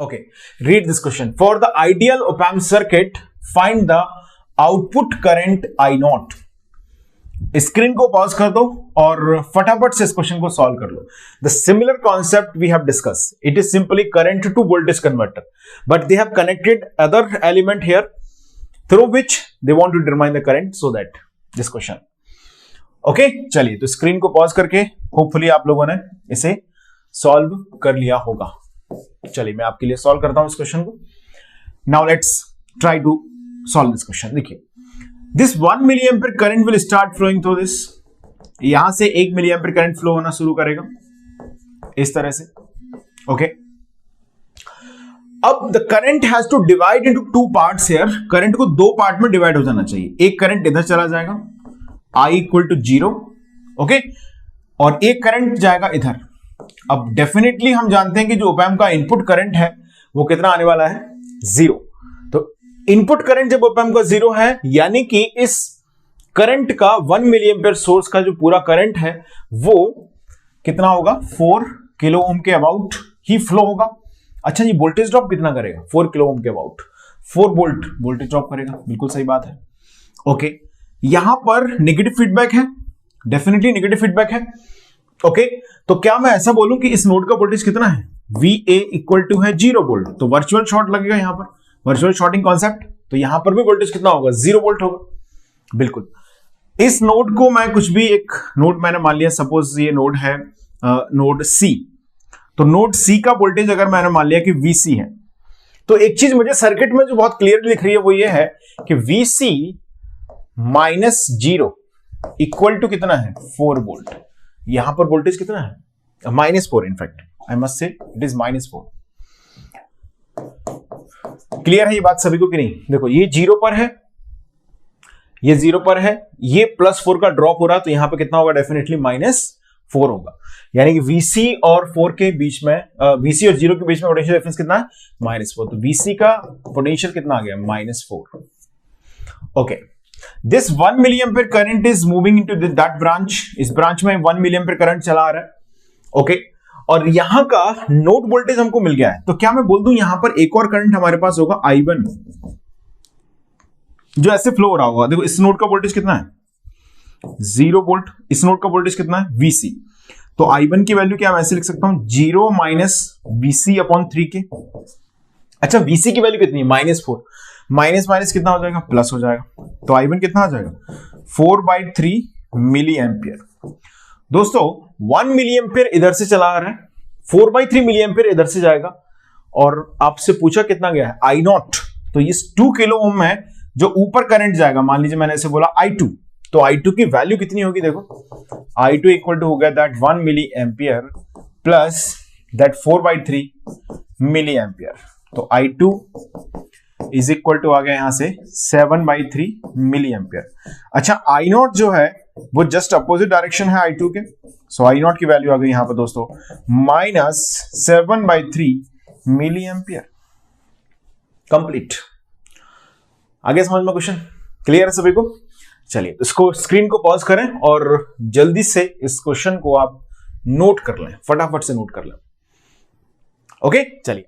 Okay, read this question. For the ideal op-amp circuit, find the output current I0. Screen को pause कर दो और फटाफट से इस क्वेश्चन को सॉल्व कर लो. The similar concept we have discuss. It is simply current to voltage converter, but they have connected other element here through which they want to determine the current. So that this question. Okay, चलिए तो screen को pause करके hopefully आप लोगों ने इसे solve कर लिया होगा. चलिए मैं आपके लिए सॉल्व करता हूं इस क्वेश्चन को. Now let's try to solve this question. देखिए, this 1 milli ampere current will start flowing through this. यहां से 1 मिली एम्पियर करंट फ्लो होना शुरू करेगा इस तरह से. ओके, अब the current has to divide into 2 parts here. Current को 2 पार्ट में डिवाइड हो जाना चाहिए. एक करंट इधर चला जाएगा I इक्वल टू 0. ओके, और एक करंट जाएगा इधर. अब डेफिनेटली हम जानते हैं कि जो ओप-एम्प का इनपुट करंट है वो कितना आने वाला है, 0. तो इनपुट करंट जब ओप-एम्प का 0 है, यानी कि इस करंट का 1 मिली एम्पियर सोर्स का जो पूरा करंट है वो कितना होगा, 4 किलो ओम के अबाउट ही फ्लो होगा. अच्छा जी, वोल्टेज ड्रॉप कितना करेगा, 4 किलो ओम के अबाउट 4 वोल्ट वोल्टेज ड्रॉप करेगा. बिल्कुल सही बात है. ओके, यहां पर नेगेटिव फीडबैक है, डेफिनेटली नेगेटिव फीडबैक है. ओके, तो क्या मैं ऐसा बोलूं कि इस नोड का वोल्टेज कितना है, VA इक्वल टू है 0 वोल्ट. तो वर्चुअल शॉर्ट लगेगा यहां पर, वर्चुअल शॉर्टिंग कॉन्सेप्ट. तो यहां पर भी वोल्टेज कितना होगा, 0 वोल्ट होगा. बिल्कुल. इस नोड को मैं कुछ भी एक नोड मैंने मान लिया, सपोज ये नोड है नोड C. तो नोड C का वोल्टेज अगर मैंने मान लिया कि VC है, तो एक चीज मुझे सर्किट में जो बहुत क्लियरली दिख रही है वो ये है कि VC माइनस 0 इक्वल टू कितना है, 4 वोल्ट. यहां पर वोल्टेज कितना है, -4. In fact I must say it is -4. Clear है ये बात सभी को कि नहीं? देखो, ये 0 पर है, ये 0 पर है, ये +4 का ड्रॉप हो रहा है, तो यहां पे कितना होगा, डेफिनेटली -4 होगा. यानी कि VC और 4 के बीच में, VC और 0 के बीच में पोटेंशियल डिफरेंस कितना है, -4. तो VC का पोटेंशियल कितना आ गया, -4. Okay, this 1 milli ampere current is moving into that branch. इस ब्रांच में 1 मिली एम्पियर करंट चला आ रहा है. ओके, और यहां का नोड वोल्टेज हमको मिल गया है. तो क्या मैं बोल दूं यहां पर एक और करंट हमारे पास होगा I1, जो ऐसे फ्लो हो रहा होगा. देखो, इस नोड का वोल्टेज कितना है, 0 वोल्ट. इस नोड का वोल्टेज कितना है, VC. तो I1 की वैल्यू क्या मैं ऐसे लिख सकता हूं, 0 माइनस VC अपॉन 3K. अच्छा, VC की वैल्यू कितनी है, -4. माइनस माइनस कितना हो जाएगा, प्लस हो जाएगा. तो I1 कितना आ जाएगा, 4/3 मिली एम्पियर. दोस्तों, 1 मिली एम्पियर इधर से चला आ रहा है, 4/3 मिली एम्पियर इधर से जाएगा, और आपसे पूछा कितना गया है, I0. तो ये 2 किलो ओम है जो ऊपर करंट जाएगा. मान लीजिए मैंने ऐसे बोला I2, तो I2 की वैल्यू कितनी होगी, देखो I2 इक्वल टू हो गया that 1 milli ampere plus that 4/3 milli ampere. तो I2 इज इक्वल टू आ गया यहां से 7/3 मिली एम्पियर. अच्छा, I0 जो है वो जस्ट अपोजिट डायरेक्शन है I2 के. सो I0 की वैल्यू आ गई यहां पर दोस्तों -7/3 मिली एम्पियर. कंप्लीट. आगे समझ में क्वेश्चन क्लियर है सभी को? चलिए, इसको स्क्रीन को पॉज करें और जल्दी से इस क्वेश्चन को आप नोट कर लें, फटाफट से नोट कर लें. ओके, चलिए.